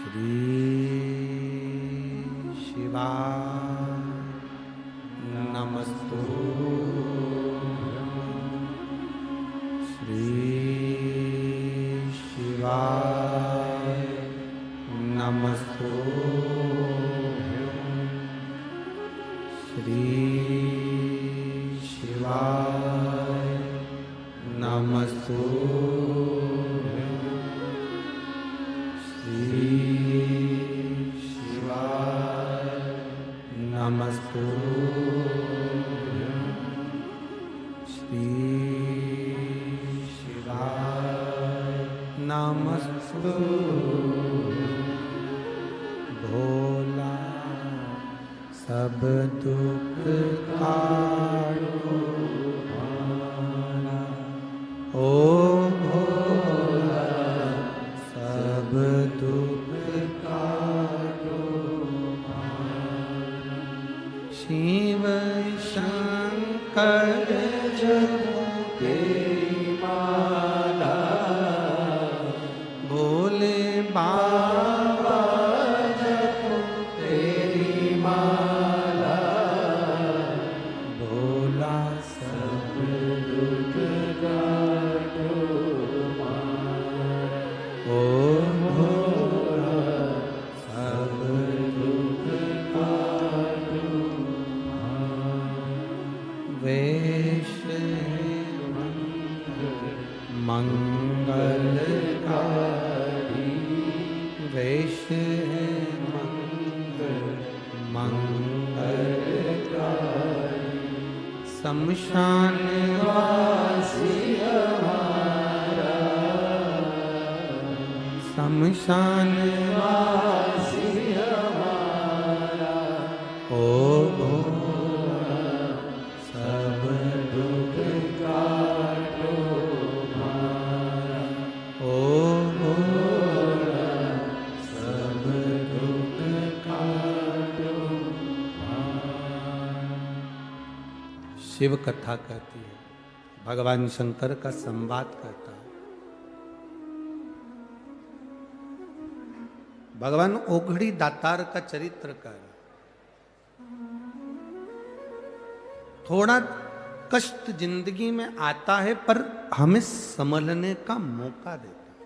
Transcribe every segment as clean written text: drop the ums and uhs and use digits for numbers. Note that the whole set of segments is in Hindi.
श्री शिवाय नमस्तुभ्यं। श्री शिवाय नमस्तुभ्यं। श्री शिवाय नमस्तुभ्यं। श्री शिवाय नमस्तुभ्यं। श्री शिवाय नमस्तुभ्यं। भोला सब दुख काटो हमारा, ओ भोला सब दुख काटो हमारा। शिव शंकर जपो तेरी माला, भोले बाबा जपो तेरी माला, भोला सब दुख काटो हमारा, ओ भोला सब दुख काटो हमारा। वेश मंगलकारी, वेश मंगलकारी, शमशान वासी हमारा, शमशान वासी हमारा, ओ भोला सब दुख काटो हमारा, ओ भोला सब दुख काटो हमारा। शिव कथा कहती है, भगवान शंकर का संवाद कहता है। भगवान ओघड़ी दातार का चरित्र कर थोड़ा कष्ट जिंदगी में आता है, पर हमें संभलने का मौका देता है।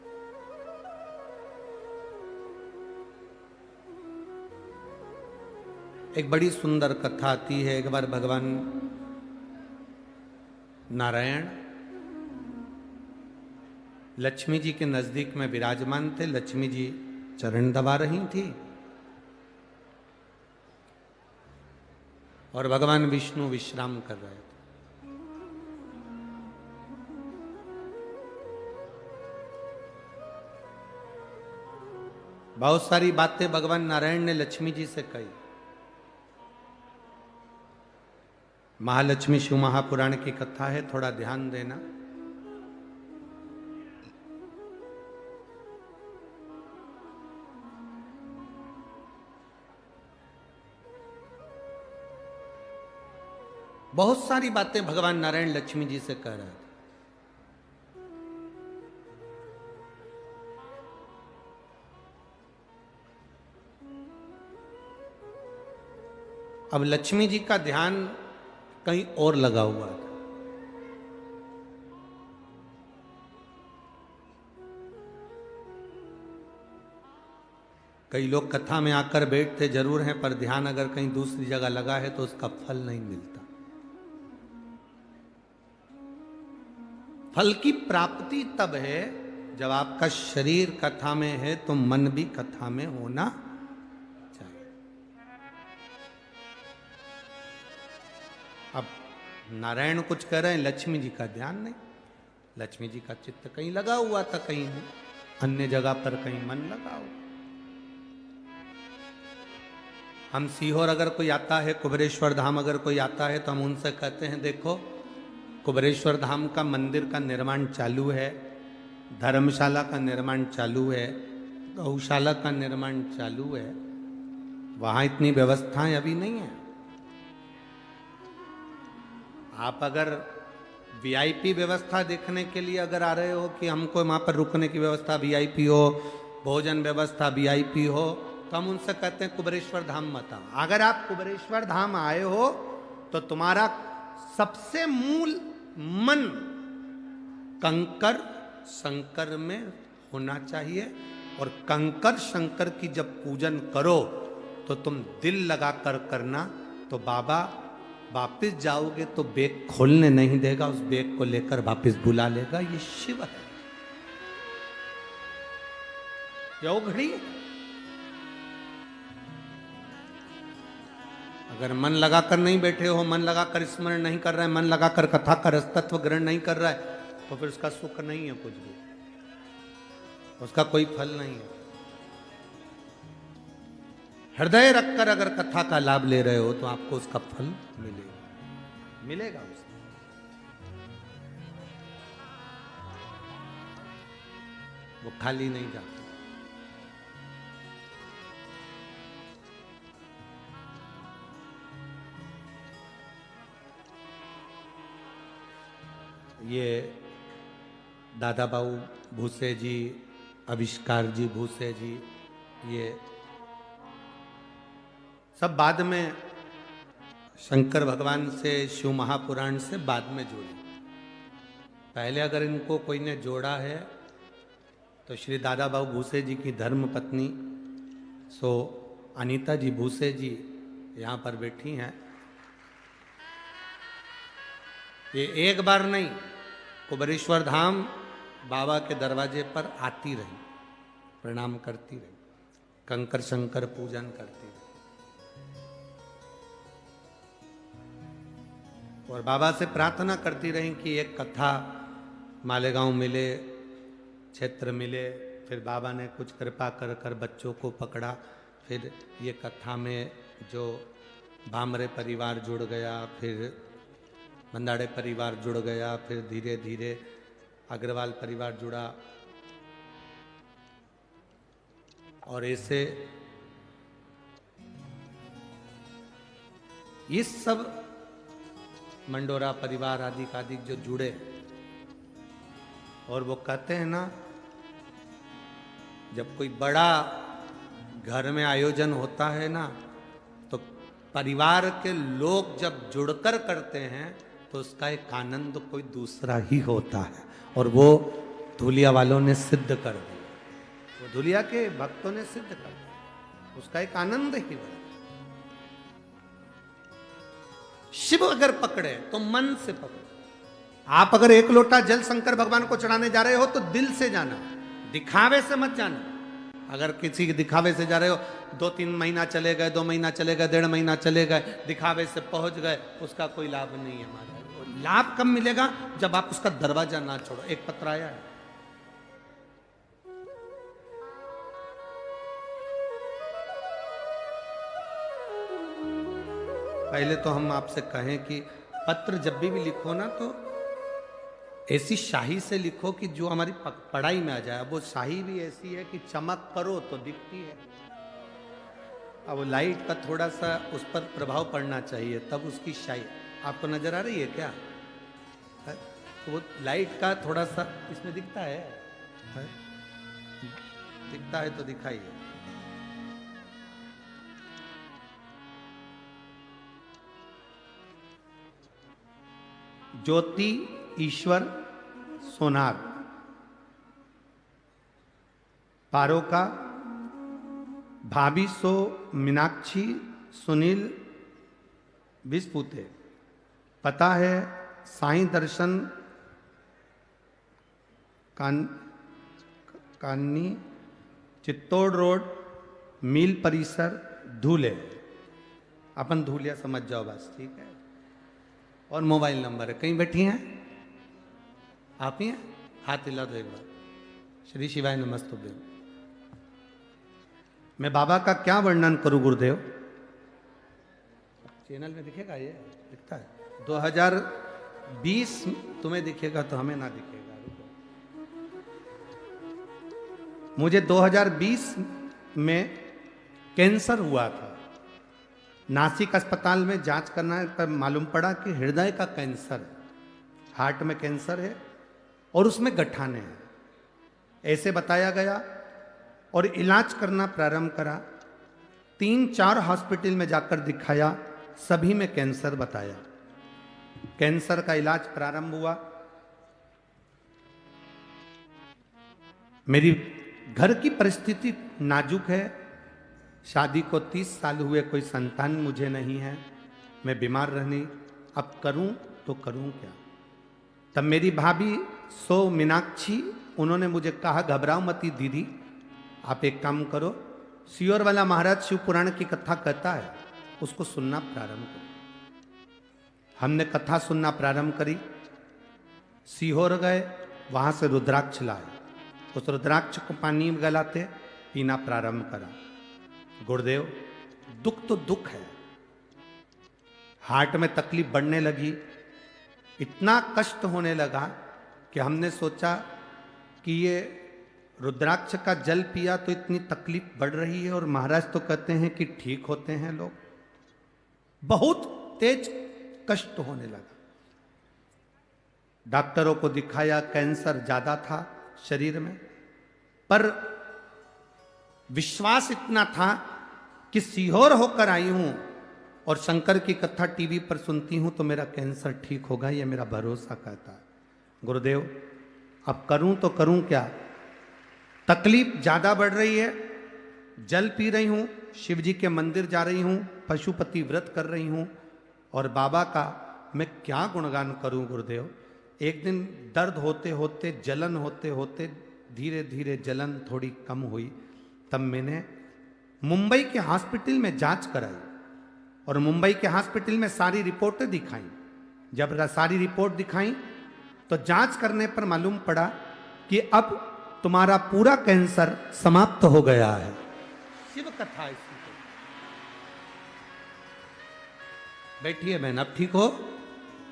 एक बड़ी सुंदर कथा आती है। एक बार भगवान नारायण लक्ष्मी जी के नजदीक में विराजमान थे। लक्ष्मी जी चरण दबा रही थी और भगवान विष्णु विश्राम कर रहे थे। बहुत सारी बातें भगवान नारायण ने लक्ष्मी जी से कही। महालक्ष्मी शिव महापुराण की कथा है, थोड़ा ध्यान देना। बहुत सारी बातें भगवान नारायण लक्ष्मी जी से कह रहे थे। अब लक्ष्मी जी का ध्यान कहीं और लगा हुआ था। कई लोग कथा में आकर बैठते जरूर हैं, पर ध्यान अगर कहीं दूसरी जगह लगा है तो उसका फल नहीं मिलता। फल की प्राप्ति तब है जब आपका शरीर कथा में है तो मन भी कथा में होना चाहिए। अब नारायण कुछ कह रहे हैं, लक्ष्मी जी का ध्यान नहीं। लक्ष्मी जी का चित्त कहीं लगा हुआ था, कहीं अन्य जगह पर कहीं मन लगा हुआ। हम सीहोर अगर कोई आता है, कुबेरेश्वर धाम अगर कोई आता है, तो हम उनसे कहते हैं देखो कुबेरेश्वर धाम का मंदिर का निर्माण चालू है, धर्मशाला का निर्माण चालू है, गौशाला का निर्माण चालू है, वहां इतनी व्यवस्थाएं अभी नहीं है। आप अगर वीआईपी व्यवस्था देखने के लिए अगर आ रहे हो कि हमको वहां पर रुकने की व्यवस्था वीआईपी हो, भोजन व्यवस्था वीआईपी हो, तो हम उनसे कहते हैं कुबेरेश्वर धाम मत आओ। अगर आप कुबेरेश्वर धाम आए हो तो तुम्हारा सबसे मूल मन कंकर शंकर में होना चाहिए, और कंकर शंकर की जब पूजन करो तो तुम दिल लगा कर करना, तो बाबा वापिस जाओगे तो बैग खोलने नहीं देगा, उस बैग को लेकर वापिस बुला लेगा। ये शिव है, ये घड़ी। अगर मन लगाकर नहीं बैठे हो, मन लगाकर स्मरण नहीं कर रहे हैं, मन लगाकर कथा का रसतत्व ग्रहण नहीं कर रहा है, तो फिर उसका सुख नहीं है, कुछ भी उसका कोई फल नहीं है। हृदय रखकर अगर कथा का लाभ ले रहे हो तो आपको उसका फल मिलेगा उसका। वो खाली नहीं जाता। ये दादा बाबू भूसे जी, आविष्कार जी भूसे जी, ये सब बाद में शंकर भगवान से, शिव महापुराण से बाद में जुड़े। पहले अगर इनको कोई ने जोड़ा है तो श्री दादा बाबू भूसे जी की धर्म पत्नी सो अनीता जी भूसे जी यहाँ पर बैठी हैं। ये एक बार नहीं, कुबेरेश्वर धाम बाबा के दरवाजे पर आती रही, प्रणाम करती रही, कंकर शंकर पूजन करती रही, और बाबा से प्रार्थना करती रही कि एक कथा मालेगांव मिले, क्षेत्र मिले। फिर बाबा ने कुछ कृपा कर कर बच्चों को पकड़ा, फिर ये कथा में जो भामरे परिवार जुड़ गया, फिर मंदाड़े परिवार जुड़ गया, फिर धीरे धीरे अग्रवाल परिवार जुड़ा, और ऐसे ये सब मंडोरा परिवार आदि आदि जो जुड़े। और वो कहते हैं ना, जब कोई बड़ा घर में आयोजन होता है ना, तो परिवार के लोग जब जुड़कर करते हैं तो उसका एक आनंद कोई दूसरा ही होता है, और वो धुलिया वालों ने सिद्ध कर दिया, वो धुलिया के भक्तों ने सिद्ध कर दिया, उसका एक आनंद ही बड़ा। शिव अगर पकड़े तो मन से पकड़े। आप अगर एक लोटा जल शंकर भगवान को चढ़ाने जा रहे हो तो दिल से जाना, दिखावे से मत जाना। अगर किसी के दिखावे से जा रहे हो, 2-3 महीना चले गए, 2 महीना चले गए, 1.5 महीना चले गए, दिखावे से पहुंच गए, उसका कोई लाभ नहीं है हमारा। लाभ कब मिलेगा? जब आप उसका दरवाजा ना छोड़ो। एक पत्र आया है, पहले तो हम आपसे कहें कि पत्र जब भी लिखो ना तो ऐसी शाही से लिखो कि जो हमारी पढ़ाई में आ जाए। वो शाही भी ऐसी है कि चमक करो तो दिखती है, अब वो लाइट का थोड़ा सा उस पर प्रभाव पड़ना चाहिए, तब उसकी शाही। आपको नजर आ रही है क्या? है? तो वो लाइट का थोड़ा सा इसमें दिखता है? दिखता है तो दिखाइए। ज्योति ईश्वर सोनार, पारोका भाभी सो मीनाक्षी सुनील विस्पुते। पता है साईं दर्शन कान्नी, चित्तौड़ रोड, मील परिसर, धूले। अपन धूलिया समझ जाओ बस, ठीक है। और मोबाइल नंबर है। कहीं बैठी हैं आप? ही हैं? हाथ हिला दो एक बार। श्री शिवाय नमस्तुभ्यं। मैं बाबा का क्या वर्णन करूं गुरुदेव? चैनल में दिखेगा, ये दिखता है। 2020 तुम्हें दिखेगा तो हमें ना दिखेगा। मुझे 2020 में कैंसर हुआ था। नासिक अस्पताल में जांच करना पर मालूम पड़ा कि हृदय का कैंसर है, हार्ट में कैंसर है और उसमें गठाने हैं, ऐसे बताया गया। और इलाज करना प्रारंभ करा। 3-4 हॉस्पिटल में जाकर दिखाया, सभी में कैंसर बताया। कैंसर का इलाज प्रारंभ हुआ। मेरी घर की परिस्थिति नाजुक है, शादी को 30 साल हुए, कोई संतान मुझे नहीं है, मैं बीमार रहनी, अब करूं तो करूं क्या। तब मेरी भाभी सो मीनाक्षी, उन्होंने मुझे कहा घबराओ मती दीदी, आप एक काम करो, सीहोर वाला महाराज शिव पुराण की कथा कहता है, उसको सुनना प्रारंभ करो। हमने कथा सुनना प्रारंभ करी। सीहोर गए, वहां से रुद्राक्ष लाए, उस रुद्राक्ष को पानी में गलाते पीना प्रारंभ करा। गुरुदेव, दुख तो दुख है, हार्ट में तकलीफ बढ़ने लगी, इतना कष्ट होने लगा कि हमने सोचा कि ये रुद्राक्ष का जल पिया तो इतनी तकलीफ बढ़ रही है, और महाराज तो कहते हैं कि ठीक होते हैं लोग। बहुत तेज कष्ट होने लगा। डॉक्टरों को दिखाया, कैंसर ज्यादा था शरीर में, पर विश्वास इतना था कि सीहोर होकर आई हूं और शंकर की कथा टीवी पर सुनती हूं तो मेरा कैंसर ठीक होगा, यह मेरा भरोसा कहता है। गुरुदेव, अब करूं तो करूं क्या, तकलीफ ज्यादा बढ़ रही है, जल पी रही हूं, शिव जी के मंदिर जा रही हूं, पशुपति व्रत कर रही हूं, और बाबा का मैं क्या गुणगान करूं गुरुदेव। एक दिन दर्द होते होते, जलन होते होते धीरे धीरे जलन थोड़ी कम हुई, तब मैंने मुंबई के हॉस्पिटल में जांच कराई, और मुंबई के हॉस्पिटल में सारी रिपोर्टें दिखाई। जब सारी रिपोर्ट दिखाई तो जांच करने पर मालूम पड़ा कि अब तुम्हारा पूरा कैंसर समाप्त हो गया है। शिव कथा इसकी। बैठिए बहन, अब ठीक हो?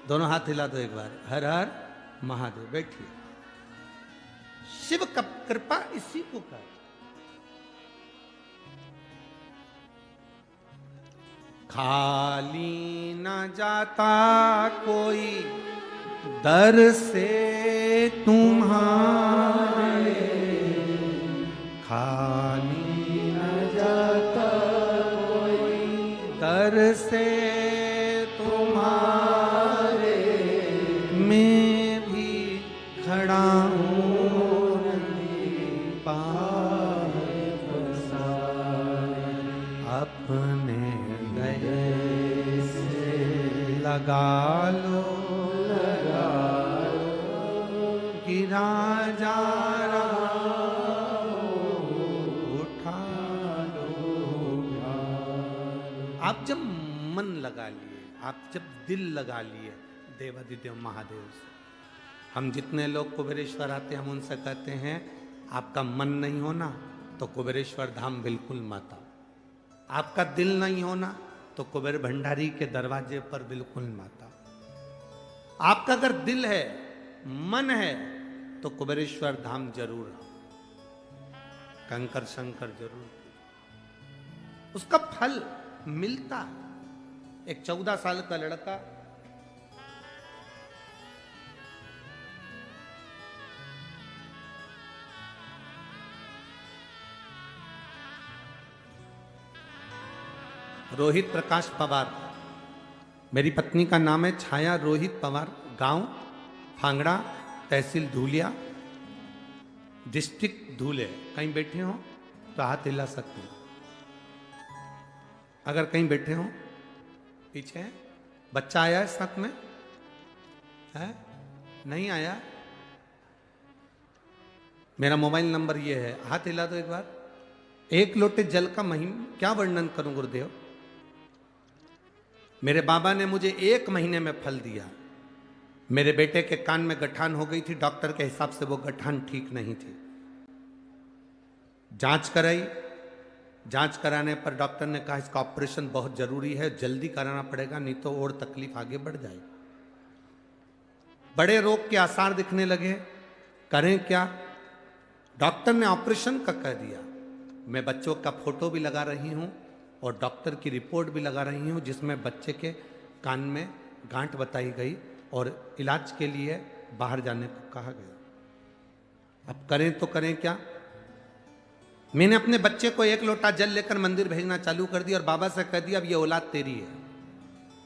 दोनों हाथ हिला दो एक बार, हर हर महादेव। बैठिए। शिव का कृपा इसी को कर। खाली न जाता कोई दर से तुम्हारे, खाली न जाता कोई दर से तुम्हारे, मैं भी खड़ा हूँ पार पसारे, अपने लगा लो गिरा जा रहा उठा लो। आप जब मन लगा लिए, आप जब दिल लगा लिए देवादिदेव महादेव से, हम जितने लोग कुबेरेश्वर आते हैं हम उनसे कहते हैं आपका मन नहीं होना तो कुबेरेश्वर धाम बिल्कुल मत आओ, आपका दिल नहीं होना तो कुबेर भंडारी के दरवाजे पर बिल्कुल मत आओ। आपका अगर दिल है, मन है, तो कुबेरेश्वर धाम जरूर आओ, कंकर शंकर जरूर, उसका फल मिलता है। एक 14 साल का लड़का रोहित प्रकाश पवार, मेरी पत्नी का नाम है छाया रोहित पवार, गांव फांगड़ा, तहसील धूलिया, डिस्ट्रिक्ट धूले। कहीं बैठे हो तो हाथ हिला सकते हो, अगर कहीं बैठे हो। पीछे है बच्चा आया है साथ में है, नहीं आया? मेरा मोबाइल नंबर ये है, हाथ हिला दो एक बार। एक लोटे जल का महिमा क्या वर्णन करूं गुरुदेव। मेरे बाबा ने मुझे 1 महीने में फल दिया। मेरे बेटे के कान में गठान हो गई थी, डॉक्टर के हिसाब से वो गठान ठीक नहीं थी। जांच कराई, जांच कराने पर डॉक्टर ने कहा इसका ऑपरेशन बहुत जरूरी है, जल्दी कराना पड़ेगा, नहीं तो और तकलीफ आगे बढ़ जाएगी। बड़े रोग के आसार दिखने लगे, करें क्या? डॉक्टर ने ऑपरेशन का कह दिया। मैं बच्चों का फोटो भी लगा रही हूं और डॉक्टर की रिपोर्ट भी लगा रही हूं, जिसमें बच्चे के कान में गांठ बताई गई और इलाज के लिए बाहर जाने को कहा गया। अब करें तो करें क्या? मैंने अपने बच्चे को 1 लोटा जल लेकर मंदिर भेजना चालू कर दिया और बाबा से कह दिया अब ये औलाद तेरी है,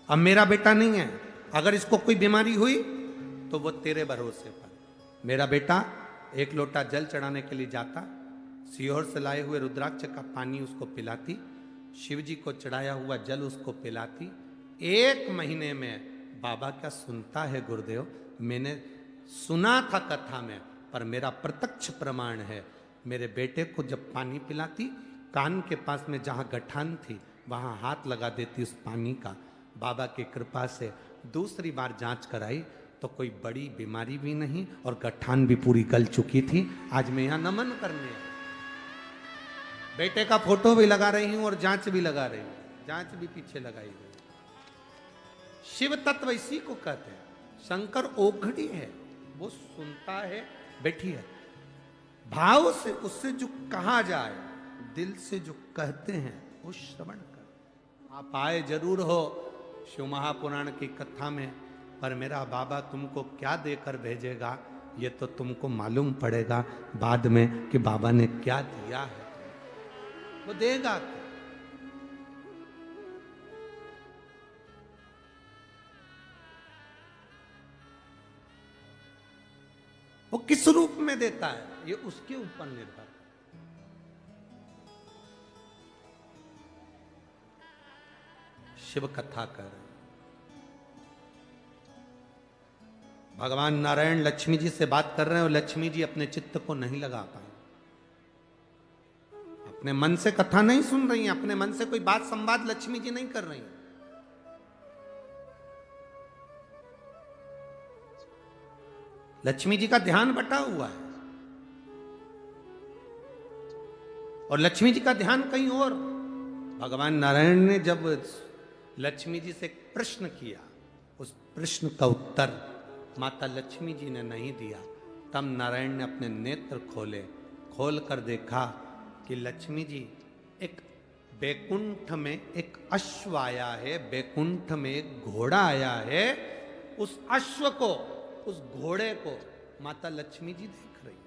अब मेरा बेटा नहीं है। अगर इसको कोई बीमारी हुई तो वो तेरे भरोसे पर। मेरा बेटा 1 लोटा जल चढ़ाने के लिए जाता, सीहोर से लाए हुए रुद्राक्ष का पानी उसको पिलाती, शिव जी को चढ़ाया हुआ जल उसको पिलाती। 1 महीने में बाबा क्या सुनता है गुरुदेव, मैंने सुना था कथा में, पर मेरा प्रत्यक्ष प्रमाण है। मेरे बेटे को जब पानी पिलाती, कान के पास में जहाँ गठान थी वहाँ हाथ लगा देती उस पानी का। बाबा की कृपा से दूसरी बार जांच कराई तो कोई बड़ी बीमारी भी नहीं और गठान भी पूरी गल चुकी थी। आज मैं यहाँ नमन करने आया, बेटे का फोटो भी लगा रही हूं और जांच भी लगा रही हूं, जांच भी पीछे लगाई गई। शिव तत्व इसी को कहते हैं। शंकर ओघड़ी है, वो सुनता है, बैठी है, भाव से उससे जो कहा जाए, दिल से जो कहते हैं वो श्रवण कर। आप आए जरूर हो शिव महापुराण की कथा में, पर मेरा बाबा तुमको क्या देकर भेजेगा ये तो तुमको मालूम पड़ेगा बाद में कि बाबा ने क्या दिया है, वो देगा। वो किस रूप में देता है ये उसके ऊपर निर्भर। शिव कथा कर भगवान नारायण लक्ष्मी जी से बात कर रहे हैं और लक्ष्मी जी अपने चित्त को नहीं लगा पाए, अपने मन से कथा नहीं सुन रही हैं, अपने मन से कोई बात संवाद लक्ष्मी जी नहीं कर रही हैं। लक्ष्मी जी का ध्यान बटा हुआ है और लक्ष्मी जी का ध्यान कहीं और। भगवान नारायण ने जब लक्ष्मी जी से एक प्रश्न किया, उस प्रश्न का उत्तर माता लक्ष्मी जी ने नहीं दिया, तब नारायण ने अपने नेत्र खोले, खोल कर देखा कि लक्ष्मी जी एक बैकुंठ में एक अश्व आया है, बैकुंठ में एक घोड़ा आया है, उस अश्व को, उस घोड़े को माता लक्ष्मी जी देख रही।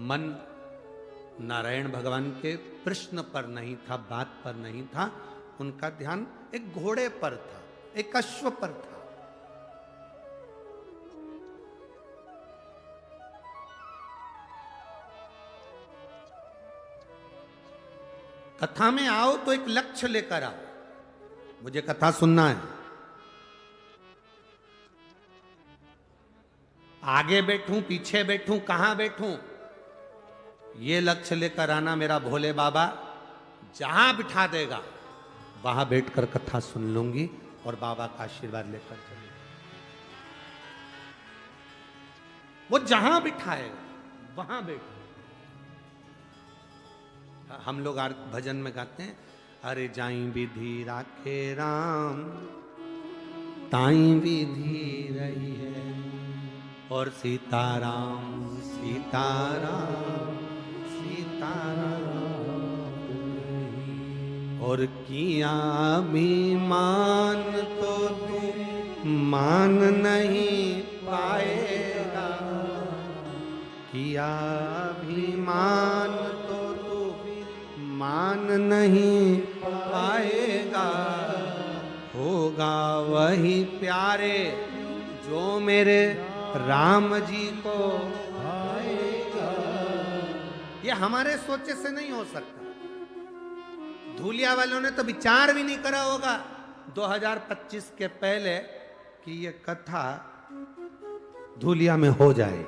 मन नारायण भगवान के प्रश्न पर नहीं था, बात पर नहीं था, उनका ध्यान एक घोड़े पर था, एक अश्व पर था। कथा में आओ तो एक लक्ष्य लेकर आओ, मुझे कथा सुनना है, आगे बैठूं पीछे बैठूं कहां बैठूं, ये लक्ष्य लेकर आना। मेरा भोले बाबा जहां बिठा देगा वहां बैठकर कथा सुन लूंगी और बाबा का आशीर्वाद लेकर चलूंगी। वो जहां बिठाएगा वहां बैठो। हम लोग भजन में गाते हैं, अरे जाई विधि राखे राम ताई विधि रही है, और सीताराम सीताराम सीताराम, और किया अभिमान तो तू मान नहीं पाएगा, किया अभिमान तो तू मान नहीं पाएगा, होगा वही प्यारे जो मेरे राम जी को आएगा। ये हमारे सोचे से नहीं हो सकता। धूलिया वालों ने तो विचार भी नहीं करा होगा 2025 के पहले कि ये कथा धूलिया में हो जाए।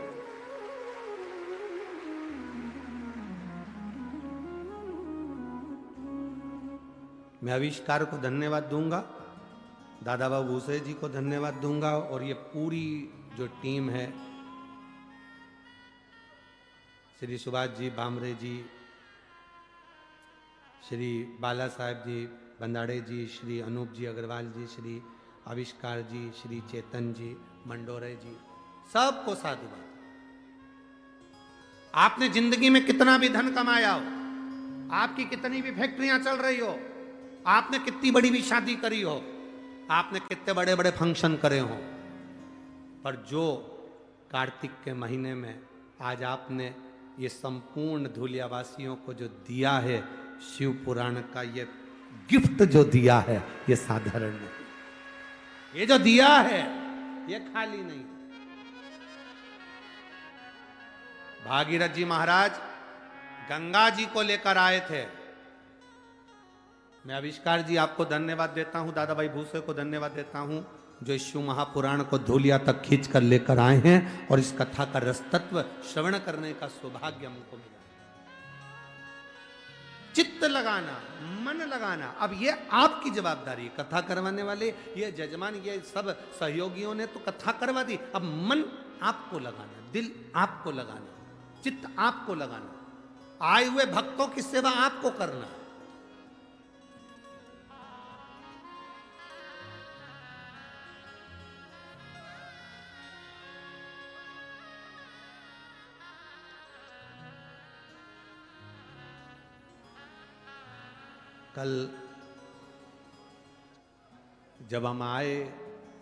मैं आविष्कार को धन्यवाद दूंगा, दादा बाबू भूसे जी को धन्यवाद दूंगा, और ये पूरी जो टीम है, श्री सुभाष जी भामरे जी, श्री बाला साहेब जी बंदाड़े जी, श्री अनूप जी अग्रवाल जी, श्री आविष्कार जी, श्री चेतन जी मंडोरे जी, सबको साधुवाद। आपने जिंदगी में कितना भी धन कमाया हो, आपकी कितनी भी फैक्ट्रियां चल रही हो, आपने कितनी बड़ी भी शादी करी हो, आपने कितने बड़े बड़े फंक्शन करे हो, पर जो कार्तिक के महीने में आज आपने ये संपूर्ण धूलियावासियों को जो दिया है शिव पुराण का, ये गिफ्ट जो दिया है, ये साधारण नहीं। ये जो दिया है ये खाली नहीं। भागीरथ जी महाराज गंगा जी को लेकर आए थे। मैं आविष्कार जी आपको धन्यवाद देता हूं, दादा भाई भूसे को धन्यवाद देता हूं, जो इस शिव महापुराण को धूलिया तक खींच कर लेकर आए हैं और इस कथा का रसतत्व श्रवण करने का सौभाग्य हमको मिला। चित्त लगाना, मन लगाना, अब ये आपकी जवाबदारी। कथा करवाने वाले ये जजमान, ये सब सहयोगियों ने तो कथा करवा दी, अब मन आपको लगाना, दिल आपको लगाना, चित्त आपको लगाना, आए हुए भक्तों की सेवा आपको करना। कल जब हम आए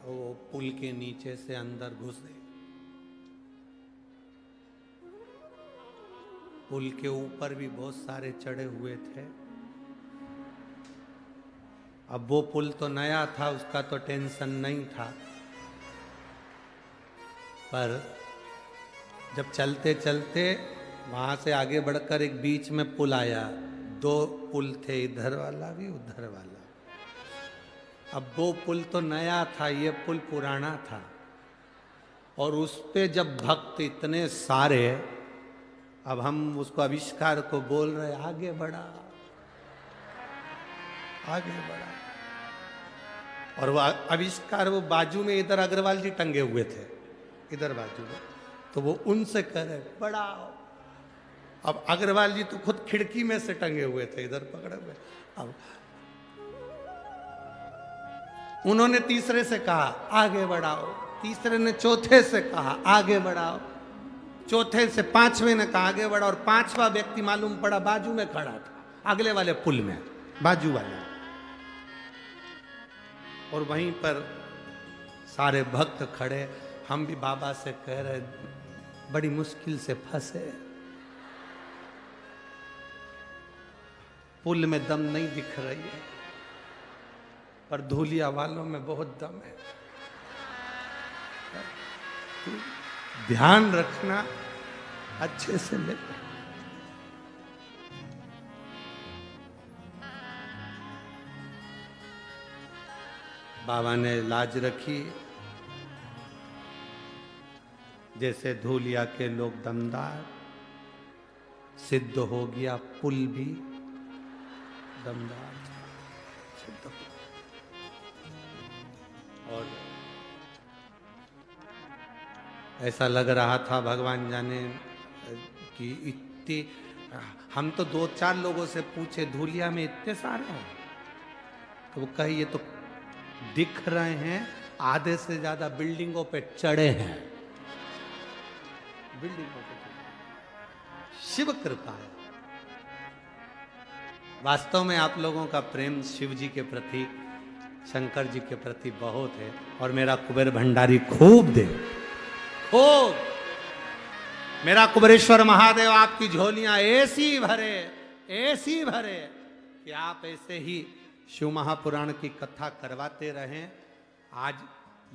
वो पुल के नीचे से अंदर घुसे, पुल के ऊपर भी बहुत सारे चढ़े हुए थे। अब वो पुल तो नया था, उसका तो टेंशन नहीं था, पर जब चलते चलते वहां से आगे बढ़कर एक बीच में पुल आया, दो पुल थे, इधर वाला भी उधर वाला। अब वो पुल तो नया था, ये पुल पुराना था, और उस पे जब भक्त इतने सारे, अब हम उसको आविष्कार को बोल रहे आगे बढ़ा, आगे बढ़ा, और वो आविष्कार वो बाजू में इधर अग्रवाल जी टंगे हुए थे, इधर बाजू में, तो वो उनसे कह रहे बढ़ाओ। अब अग्रवाल जी तो खुद खिड़की में से टंगे हुए थे, इधर पकड़े हुए। अब उन्होंने तीसरे से कहा आगे बढ़ाओ, तीसरे ने चौथे से कहा आगे बढ़ाओ, चौथे से पांचवें ने कहा आगे बढ़ाओ, और पांचवा व्यक्ति मालूम पड़ा बाजू में खड़ा था, अगले वाले पुल में, बाजू वाले। और वहीं पर सारे भक्त खड़े, हम भी बाबा से कह रहे बड़ी मुश्किल से फंसे, पुल में दम नहीं दिख रही है, पर धूलिया वालों में बहुत दम है। ध्यान रखना, अच्छे से ले। बाबा ने लाज रखी, जैसे धूलिया के लोग दमदार, सिद्ध हो गया पुल भी दमदार सिद्ध हो। और ऐसा लग रहा था भगवान जाने कि इतने, हम तो दो चार लोगों से पूछे धूलिया में इतने सारे हैं, तो वो कहे ये तो दिख रहे हैं, आधे से ज्यादा बिल्डिंगों पे चढ़े हैं, बिल्डिंगों पे चढ़े। शिव कृपा है। वास्तव में आप लोगों का प्रेम शिव जी के प्रति, शंकर जी के प्रति बहुत है, और मेरा कुबेर भंडारी खूब दे, खूब। मेरा कुबेरेश्वर महादेव आपकी झोलियां ऐसी भरे, ऐसी भरे कि आप ऐसे ही शिव महापुराण की कथा करवाते रहें। आज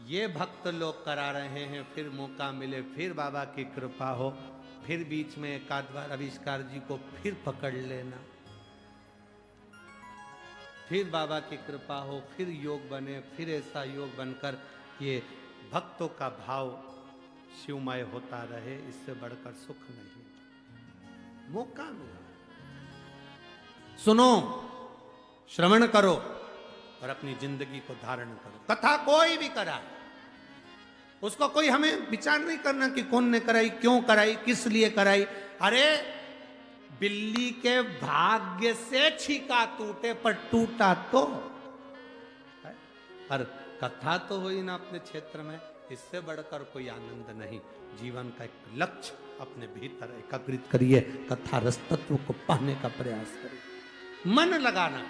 ये भक्त लोग करा रहे हैं, फिर मौका मिले, फिर बाबा की कृपा हो, फिर बीच में एक आध बार आविष्कार जी को फिर पकड़ लेना, फिर बाबा की कृपा हो, फिर योग बने, फिर ऐसा योग बनकर ये भक्तों का भाव शिवमय होता रहे, इससे बढ़कर सुख नहीं। मौका मिला, सुनो, श्रवण करो और अपनी जिंदगी को धारण करो। कथा कोई भी कराए, उसको कोई हमें विचार नहीं करना कि कौन ने कराई, क्यों कराई, किस लिए कराई। अरे बिल्ली के भाग्य से छीका टूटे, पर टूटा तो, पर कथा तो हुई ना अपने क्षेत्र में, इससे बढ़कर कोई आनंद नहीं। जीवन का एक लक्ष्य अपने भीतर एकाग्रित करिए, कथा रस तत्व को पाने का प्रयास करिए, मन लगाना।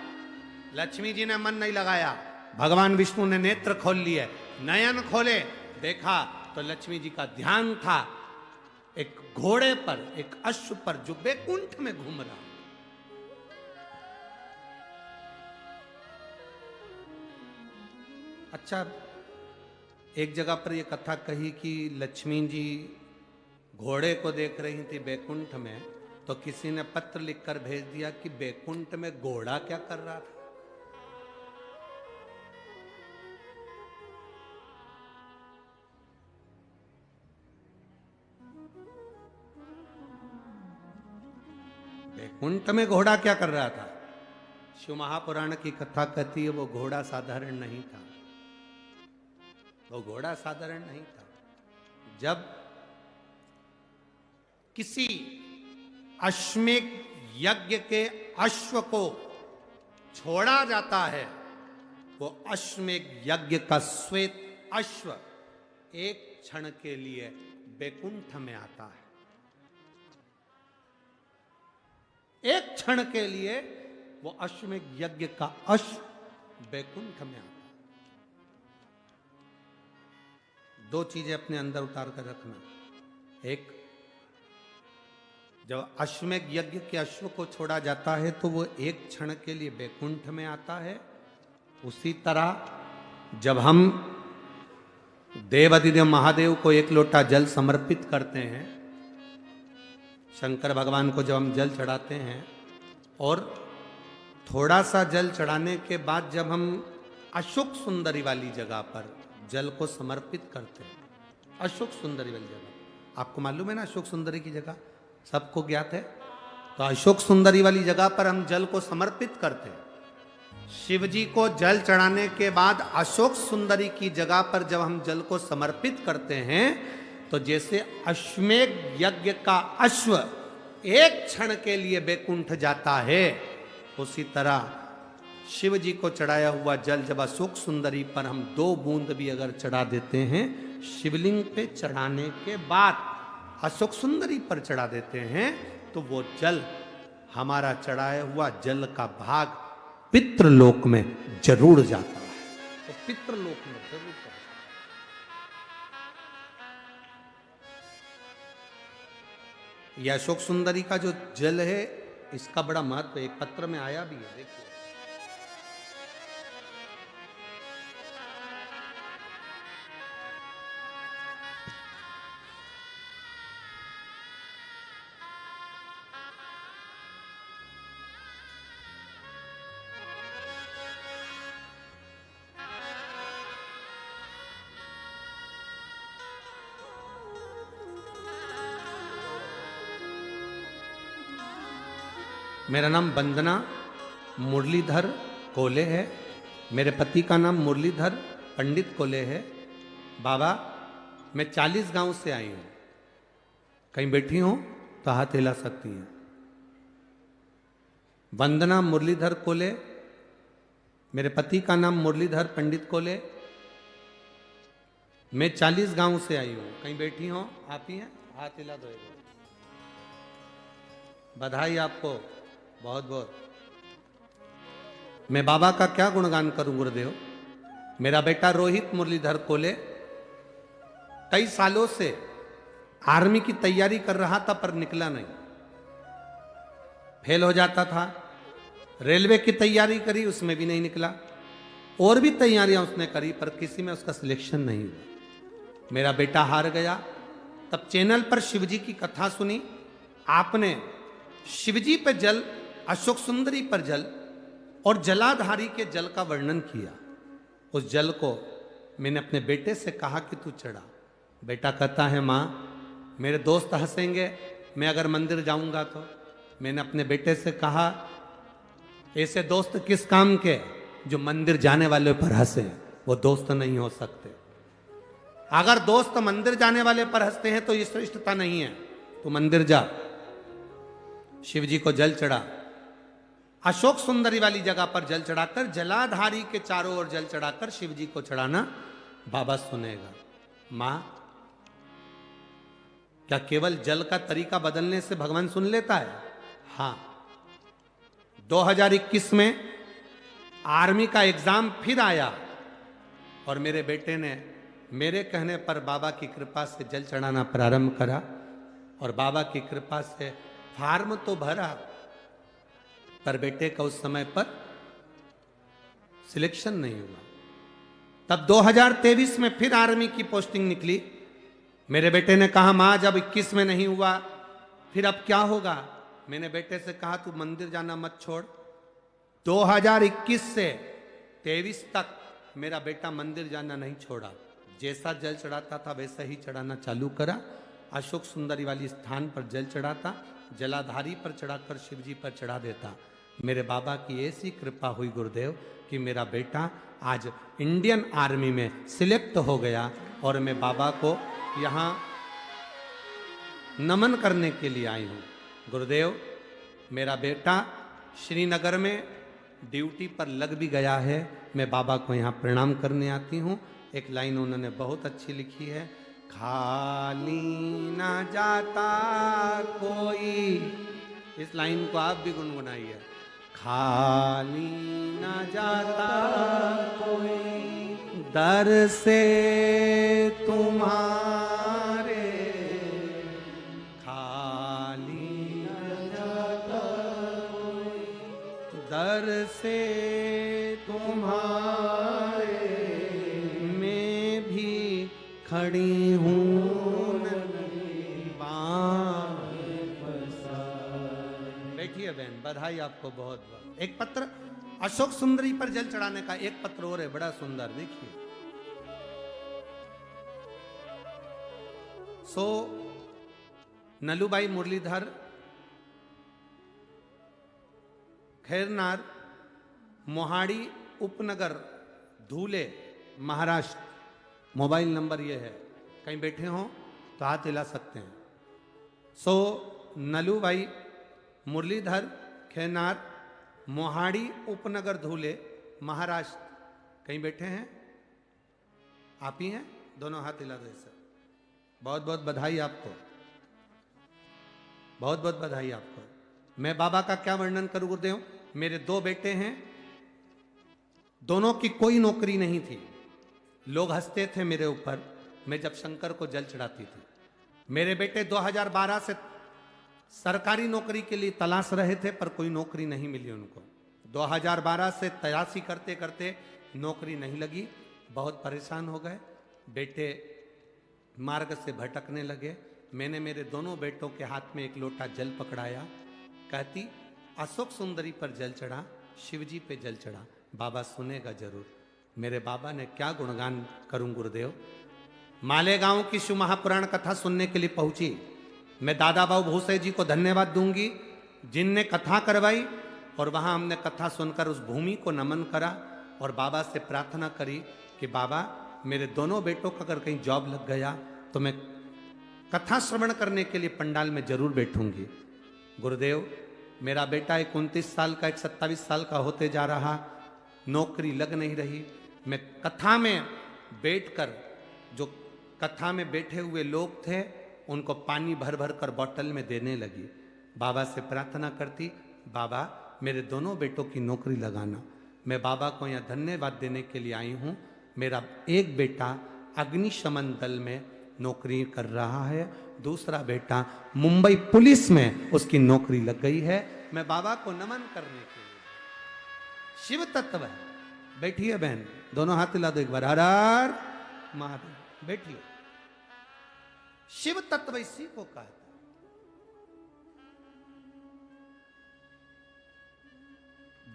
लक्ष्मी जी ने मन नहीं लगाया, भगवान विष्णु ने नेत्र खोल लिए, नयन खोले, देखा तो लक्ष्मी जी का ध्यान था, एक घोड़े पर, एक अश्व पर जो बैकुंठ में घूम रहा। अच्छा, एक जगह पर यह कथा कही कि लक्ष्मी जी घोड़े को देख रही थी बैकुंठ में, तो किसी ने पत्र लिखकर भेज दिया कि बैकुंठ में घोड़ा क्या कर रहा था। बैकुंठ में घोड़ा क्या कर रहा था? शिव महापुराण की कथा कहती है वो घोड़ा साधारण नहीं था। वो घोड़ा साधारण नहीं था। जब किसी अश्वमेध यज्ञ के अश्व को छोड़ा जाता है, वो अश्वमेध यज्ञ का श्वेत अश्व एक क्षण के लिए बैकुंठ में आता है। एक क्षण के लिए वो अश्वमेध यज्ञ का अश्व बैकुंठ में आता है। दो चीजें अपने अंदर उतार कर रखना। एक, जब अश्वमेध यज्ञ के अश्व को छोड़ा जाता है तो वो एक क्षण के लिए बैकुंठ में आता है। उसी तरह जब हम देवाधिदेव महादेव को एक लोटा जल समर्पित करते हैं, शंकर भगवान को जब हम जल चढ़ाते हैं और थोड़ा सा जल चढ़ाने के बाद जब हम अशोक सुंदरी वाली जगह पर जल को समर्पित करते हैं, अशोक सुंदरी वाली जगह, आपको मालूम है ना अशोक सुंदरी की जगह, सबको ज्ञात है। तो अशोक सुंदरी वाली जगह पर हम जल को समर्पित करते हैं। शिव जी को जल चढ़ाने के बाद अशोक सुंदरी की जगह पर जब हम जल को समर्पित करते हैं, तो जैसे अश्वमेध यज्ञ का अश्व एक क्षण के लिए बैकुंठ जाता है, उसी तरह शिव जी को चढ़ाया हुआ जल जब अशोक सुंदरी पर हम 2 बूंद भी अगर चढ़ा देते हैं, शिवलिंग पे चढ़ाने के बाद अशोक सुंदरी पर चढ़ा देते हैं, तो वो जल, हमारा चढ़ाया हुआ जल का भाग पितृलोक में जरूर जाता है। तो पितृलोक में जरूर जाता है। यह अशोक सुंदरी का जो जल है, इसका बड़ा महत्व एक पत्र में आया भी है, देखिए। मेरा नाम वंदना मुरलीधर कोले है। मेरे पति का नाम मुरलीधर पंडित कोले है। बाबा, मैं 40 गांव से आई हूं। कहीं बैठी हो तो हाथ हिला सकती हैं। वंदना मुरलीधर कोले, मेरे पति का नाम मुरलीधर पंडित कोले। मैं 40 गांव से आई हूं। कहीं बैठी हो, आती हैं, हाथ हिला दो। बधाई आपको बहुत बहुत। मैं बाबा का क्या गुणगान करूं गुरुदेव। मेरा बेटा रोहित मुरलीधर कोले कई सालों से आर्मी की तैयारी कर रहा था, पर निकला नहीं, फेल हो जाता था। रेलवे की तैयारी करी, उसमें भी नहीं निकला। और भी तैयारियां उसने करी, पर किसी में उसका सिलेक्शन नहीं हुआ। मेरा बेटा हार गया। तब चैनल पर शिवजी की कथा सुनी। आपने शिवजी पे जल, अशोक सुंदरी पर जल और जलाधारी के जल का वर्णन किया। उस जल को मैंने अपने बेटे से कहा कि तू चढ़ा। बेटा कहता है, माँ मेरे दोस्त हंसेंगे मैं अगर मंदिर जाऊंगा तो। मैंने अपने बेटे से कहा, ऐसे दोस्त किस काम के जो मंदिर जाने वाले पर हंसे, वो दोस्त नहीं हो सकते। अगर दोस्त मंदिर जाने वाले पर हंसते हैं तो ये श्रेष्ठता नहीं है। तू मंदिर जा। शिव जी को जल चढ़ा। अशोक सुंदरी वाली जगह पर जल चढ़ाकर, जलाधारी के चारों ओर जल चढ़ाकर शिव जी को चढ़ाना, बाबा सुनेगा। मां, क्या केवल जल का तरीका बदलने से भगवान सुन लेता है? हां। 2021 में आर्मी का एग्जाम फिर आया और मेरे बेटे ने मेरे कहने पर बाबा की कृपा से जल चढ़ाना प्रारंभ करा। और बाबा की कृपा से फार्म तो भरा, पर बेटे का उस समय पर सिलेक्शन नहीं हुआ। तब 2023 में फिर आर्मी की पोस्टिंग निकली। मेरे बेटे ने कहा मां जब 21 में नहीं हुआ फिर अब क्या होगा। मैंने बेटे से कहा तू मंदिर जाना मत छोड़। 2021 से 23 तक मेरा बेटा मंदिर जाना नहीं छोड़ा। जैसा जल चढ़ाता था वैसा ही चढ़ाना चालू करा। अशोक सुंदरी वाली स्थान पर जल चढ़ाता, जलाधारी पर चढ़ाकर शिव जी पर चढ़ा देता। मेरे बाबा की ऐसी कृपा हुई गुरुदेव कि मेरा बेटा आज इंडियन आर्मी में सिलेक्ट हो गया। और मैं बाबा को यहाँ नमन करने के लिए आई हूँ। गुरुदेव मेरा बेटा श्रीनगर में ड्यूटी पर लग भी गया है। मैं बाबा को यहाँ प्रणाम करने आती हूँ। एक लाइन उन्होंने बहुत अच्छी लिखी है, खाली ना जाता कोई। इस लाइन को आप भी गुनगुनाइए, खाली ना जाता कोई दर से तुम्हारे, खाली ना जाता कोई दर से तुम्हारे, मैं भी खड़ी हूँ बैठिए बहन, बधाई आपको बहुत बहुत। एक पत्र अशोक सुंदरी पर जल चढ़ाने का एक पत्र और है, बड़ा सुंदर, देखिए। सो नलूबाई मुरलीधर खैरनार मोहाड़ी उपनगर धूले महाराष्ट्र। मोबाइल नंबर ये है, कहीं बैठे हो तो हाथ हिला सकते हैं। सो नलूबाई मुरलीधर खैरनार मोहाड़ी उपनगर धूले महाराष्ट्र। कहीं बैठे हैं? आप ही हैं? दोनों हाथ हिला दे सर। बहुत बहुत बधाई आपको, बहुत बहुत बधाई आपको। मैं बाबा का क्या वर्णन करूं गुरुदेव। मेरे दो बेटे हैं, दोनों की कोई नौकरी नहीं थी। लोग हंसते थे मेरे ऊपर मैं जब शंकर को जल चढ़ाती थी। मेरे बेटे 2012 से सरकारी नौकरी के लिए तलाश रहे थे पर कोई नौकरी नहीं मिली उनको। 2012 से तलाशी करते करते नौकरी नहीं लगी, बहुत परेशान हो गए। बेटे मार्ग से भटकने लगे। मैंने मेरे दोनों बेटों के हाथ में एक लोटा जल पकड़ाया, कहती अशोक सुंदरी पर जल चढ़ा, शिव जी पे जल चढ़ा, बाबा सुनेगा जरूर। मेरे बाबा ने क्या गुणगान करूं गुरुदेव। मालेगांव की शिव महापुराण कथा सुनने के लिए पहुंची। मैं दादा बाबू भूसे जी को धन्यवाद दूंगी जिनने कथा करवाई, और वहां हमने कथा सुनकर उस भूमि को नमन करा और बाबा से प्रार्थना करी कि बाबा मेरे दोनों बेटों का अगर कहीं जॉब लग गया तो मैं कथा श्रवण करने के लिए पंडाल में जरूर बैठूंगी। गुरुदेव मेरा बेटा एक 29 साल का, एक 27 साल का होते जा रहा, नौकरी लग नहीं रही। मैं कथा में बैठकर, जो कथा में बैठे हुए लोग थे उनको पानी भर भर कर बोतल में देने लगी। बाबा से प्रार्थना करती, बाबा मेरे दोनों बेटों की नौकरी लगाना। मैं बाबा को यहाँ धन्यवाद देने के लिए आई हूँ। मेरा एक बेटा अग्निशमन दल में नौकरी कर रहा है, दूसरा बेटा मुंबई पुलिस में उसकी नौकरी लग गई है। मैं बाबा को नमन करने के लिए, शिव तत्व है। बैठिए बहन, दोनों हाथ हिला दो एक बार, हर हर महादेव। बैठिए। शिव तत्व इसी को कहता है।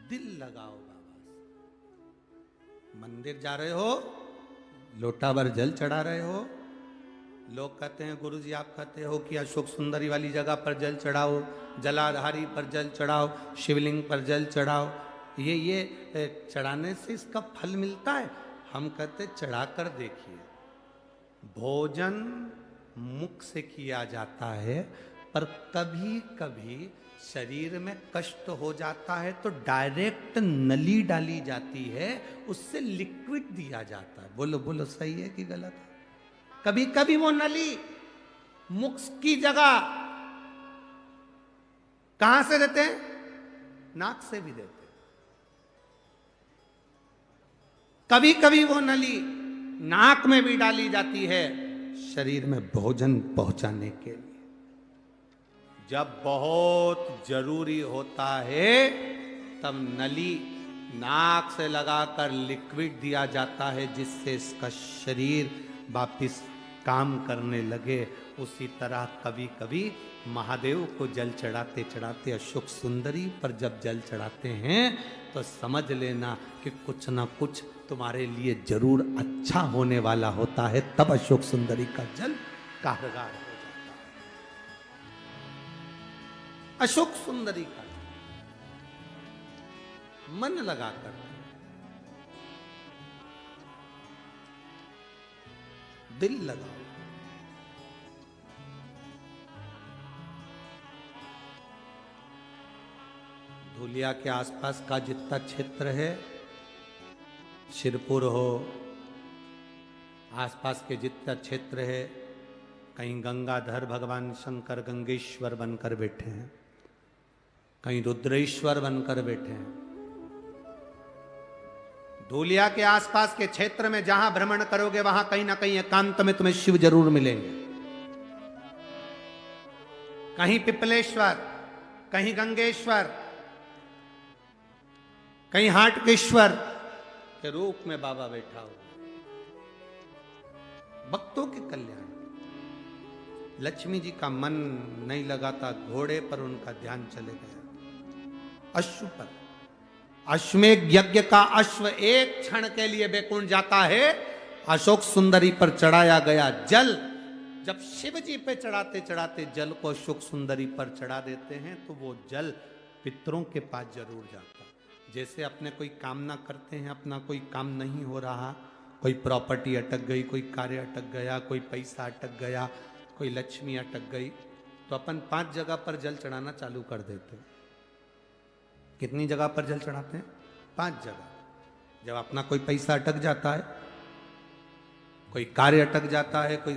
दिल लगाओ बाबा से। मंदिर जा रहे हो, लोटा भर जल चढ़ा रहे हो। लोग कहते हैं गुरुजी आप कहते हो कि अशोक सुंदरी वाली जगह पर जल चढ़ाओ, जलाधारी पर जल चढ़ाओ, शिवलिंग पर जल चढ़ाओ, ये चढ़ाने से इसका फल मिलता है। हम कहते चढ़ा कर देखिए। भोजन मुख से किया जाता है, पर कभी कभी शरीर में कष्ट हो जाता है तो डायरेक्ट नली डाली जाती है, उससे लिक्विड दिया जाता है। बोलो बोलो सही है कि गलत है? कभी कभी वो नली मुख की जगह कहां से देते हैं? नाक से भी देते हैं। कभी कभी वो नली नाक में भी डाली जाती है, शरीर में भोजन पहुंचाने के लिए। जब बहुत जरूरी होता है तब नली नाक से लगाकर लिक्विड दिया जाता है, जिससे इसका शरीर वापिस काम करने लगे। उसी तरह कभी कभी महादेव को जल चढ़ाते चढ़ाते अशोक सुंदरी पर जब जल चढ़ाते हैं तो समझ लेना कि कुछ ना कुछ तुम्हारे लिए जरूर अच्छा होने वाला होता है, तब अशोक सुंदरी का जल कारगर हो जाता है। अशोक सुंदरी का मन लगाकर दिल लगाओ। धूलिया के आसपास का जितना क्षेत्र है, शिरपुर हो, आसपास के जितना क्षेत्र है, कहीं गंगाधर भगवान शंकर गंगेश्वर बनकर बैठे हैं, कहीं रुद्रेश्वर बनकर बैठे हैं। धूलिया के आसपास के क्षेत्र में जहां भ्रमण करोगे वहां कहीं ना कहीं एकांत में तुम्हें शिव जरूर मिलेंगे। कहीं पिपलेश्वर, कहीं गंगेश्वर, कहीं हाटकेश्वर के रूप में बाबा बैठा हो। भक्तों के कल्याण। लक्ष्मी जी का मन नहीं लगाता, घोड़े पर उनका ध्यान चले गया। अश्व पर, अश्वमेध यज्ञ का अश्व एक क्षण के लिए बैकुंठ जाता है। अशोक सुंदरी पर चढ़ाया गया जल, जब शिव जी पे चढ़ाते चढ़ाते जल को अशोक सुंदरी पर चढ़ा देते हैं तो वो जल पितरों के पास जरूर जाता। जैसे अपने कोई कामना करते हैं, अपना कोई काम नहीं हो रहा, कोई प्रॉपर्टी अटक गई, कोई कार्य अटक गया, कोई पैसा अटक गया, कोई लक्ष्मी अटक गई, तो अपन 5 जगह पर जल चढ़ाना चालू कर देते हैं। कितनी जगह पर जल चढ़ाते हैं? 5 जगह। जब अपना कोई पैसा अटक जाता है, कोई कार्य अटक जाता है, कोई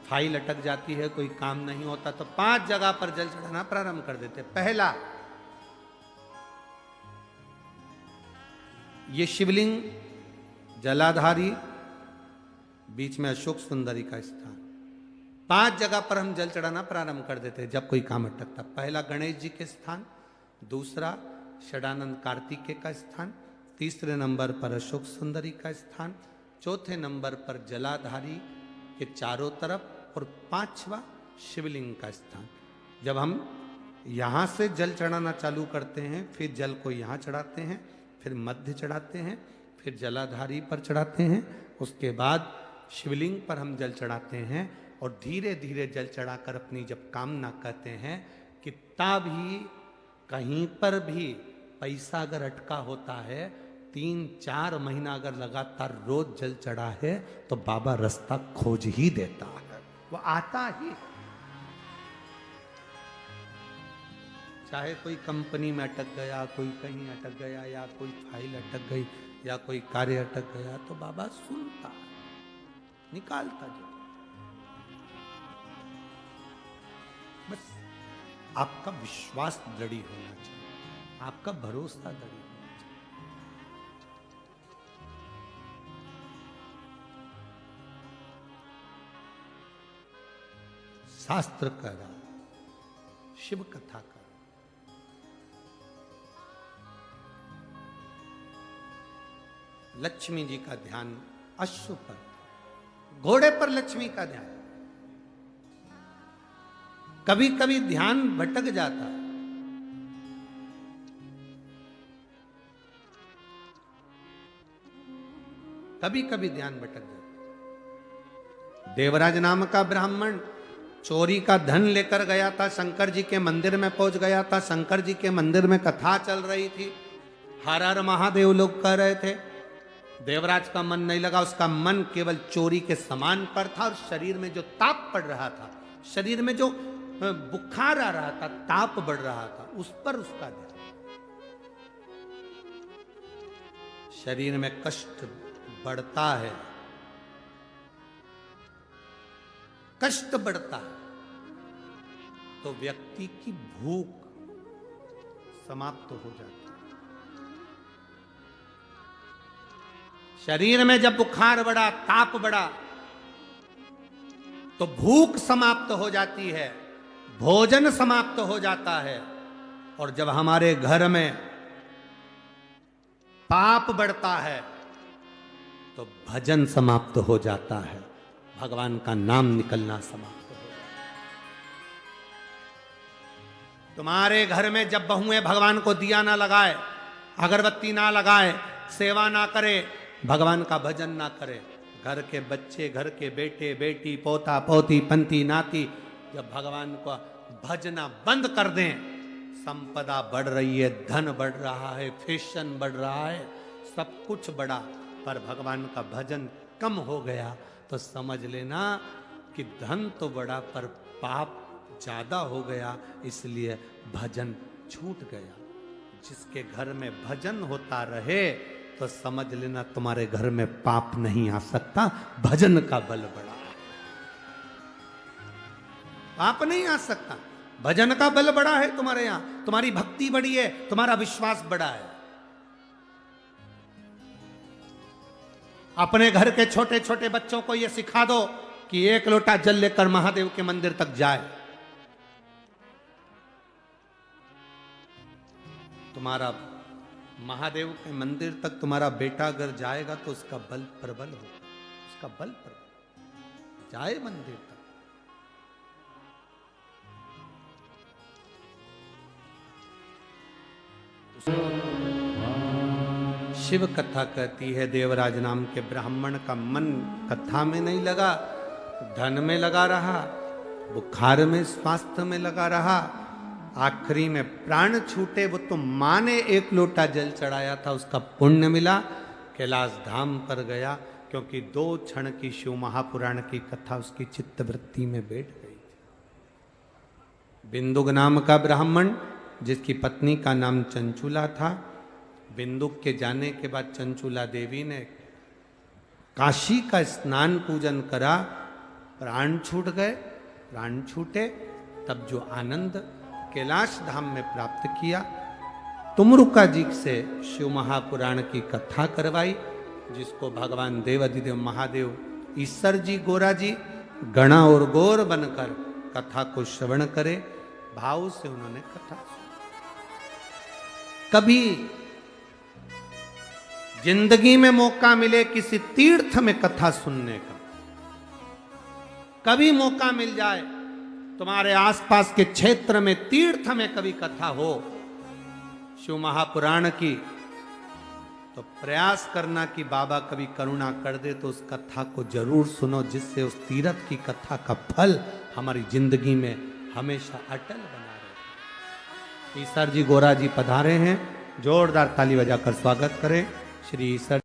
फाइल अटक जाती है, कोई काम नहीं होता, तो 5 जगह पर जल चढ़ाना प्रारंभ कर देते हैं। पहला, ये शिवलिंग जलाधारी, बीच में अशोक सुंदरी का स्थान। 5 जगह पर हम जल चढ़ाना प्रारंभ कर देते हैं जब कोई काम अटकता। पहला गणेश जी के स्थान, दूसरा षडानंद कार्तिकेय का स्थान, तीसरे नंबर पर अशोक सुंदरी का स्थान, चौथे नंबर पर जलाधारी के चारों तरफ, और 5वां शिवलिंग का स्थान। जब हम यहाँ से जल चढ़ाना चालू करते हैं, फिर जल को यहाँ चढ़ाते हैं, फिर मध्य चढ़ाते हैं, फिर जलाधारी पर चढ़ाते हैं, उसके बाद शिवलिंग पर हम जल चढ़ाते हैं, और धीरे धीरे जल चढ़ाकर अपनी जब कामना कहते हैं, कितना भी कहीं पर भी पैसा अगर अटका होता है, 3-4 महीना अगर लगातार रोज जल चढ़ा है तो बाबा रास्ता खोज ही देता है, वो आता ही। चाहे कोई कंपनी में अटक गया, कोई कहीं अटक गया, या कोई फाइल अटक गई, या कोई कार्य अटक गया, तो बाबा सुनता है, निकालता जाए। बस आपका विश्वास दृढ़ होना चाहिए, आपका भरोसा दृढ़ होना चाहिए। शास्त्र कह रहा, शिव कथा का, लक्ष्मी जी का ध्यान अश्व पर, घोड़े पर लक्ष्मी का ध्यान। कभी कभी ध्यान भटक जाता है, कभी कभी ध्यान भटक जाता है। देवराज नाम का ब्राह्मण चोरी का धन लेकर गया था, शंकर जी के मंदिर में पहुंच गया था। शंकर जी के मंदिर में कथा चल रही थी, हर हर महादेव लोग कह रहे थे। देवराज का मन नहीं लगा, उसका मन केवल चोरी के सामान पर था, और शरीर में जो ताप पड़ रहा था, शरीर में जो बुखार आ रहा था, ताप बढ़ रहा था, उस पर उसका ध्यान। शरीर में कष्ट बढ़ता है, कष्ट बढ़ता है तो व्यक्ति की भूख समाप्त हो जाती है। शरीर में जब बुखार बढ़ा, ताप बढ़ा, तो भूख समाप्त हो जाती है। भोजन समाप्त हो जाता है। और जब हमारे घर में पाप बढ़ता है तो भजन समाप्त हो जाता है, भगवान का नाम निकलना समाप्त हो जाता है। तुम्हारे घर में जब बहुएं भगवान को दिया ना लगाए, अगरबत्ती ना लगाए, सेवा ना करे, भगवान का भजन ना करे, घर के बच्चे, घर के बेटे बेटी, पोता पोती, पंती नाती जब भगवान को भजना बंद कर दें, संपदा बढ़ रही है, धन बढ़ रहा है, फैशन बढ़ रहा है, सब कुछ बढ़ा, पर भगवान का भजन कम हो गया, तो समझ लेना कि धन तो बढ़ा पर पाप ज्यादा हो गया, इसलिए भजन छूट गया। जिसके घर में भजन होता रहे तो समझ लेना तुम्हारे घर में पाप नहीं आ सकता, भजन का बल बढ़ा है। पाप नहीं आ सकता, भजन का बल बड़ा है तुम्हारे यहां, तुम्हारी भक्ति बड़ी है, तुम्हारा विश्वास बड़ा है। अपने घर के छोटे छोटे बच्चों को यह सिखा दो कि एक लोटा जल लेकर महादेव के मंदिर तक जाए। तुम्हारा महादेव के मंदिर तक तुम्हारा बेटा अगर जाएगा तो उसका बल प्रबल होगा, उसका बल प्रबल जाए मंदिर तक। शिव कथा कहती है देवराज नाम के ब्राह्मण का मन कथा में नहीं लगा, धन में लगा रहा, बुखार में, स्वास्थ्य में लगा रहा, आखिरी में प्राण छूटे। वो तो मां ने एक लोटा जल चढ़ाया था, उसका पुण्य मिला, कैलाश धाम पर गया, क्योंकि 2 क्षण की शिव महापुराण की कथा उसकी चित्तवृत्ति में बैठ गई थी। बिंदुक नाम का ब्राह्मण जिसकी पत्नी का नाम चंचुला था, बिंदुक के जाने के बाद चंचुला देवी ने काशी का स्नान पूजन करा, प्राण छूट गए, प्राण छूटे, तब जो आनंद कैलाश धाम में प्राप्त किया, तुमरुका जी से शिव महापुराण की कथा करवाई, जिसको भगवान देवाधिदेव महादेव ईश्वर जी, गोरा जी गणा और गौर बनकर कथा को श्रवण करे, भाव से उन्होंने कथा सुनी। कभी जिंदगी में मौका मिले किसी तीर्थ में कथा सुनने का, कभी मौका मिल जाए तुम्हारे आसपास के क्षेत्र में तीर्थ में कभी कथा हो शिव महापुराण की, तो प्रयास करना कि बाबा कभी करुणा कर दे तो उस कथा को जरूर सुनो, जिससे उस तीर्थ की कथा का फल हमारी जिंदगी में हमेशा अटल बना रहे। ईश्वर जी गोरा जी पधारे हैं, जोरदार ताली बजाकर स्वागत करें श्री ईश्वर।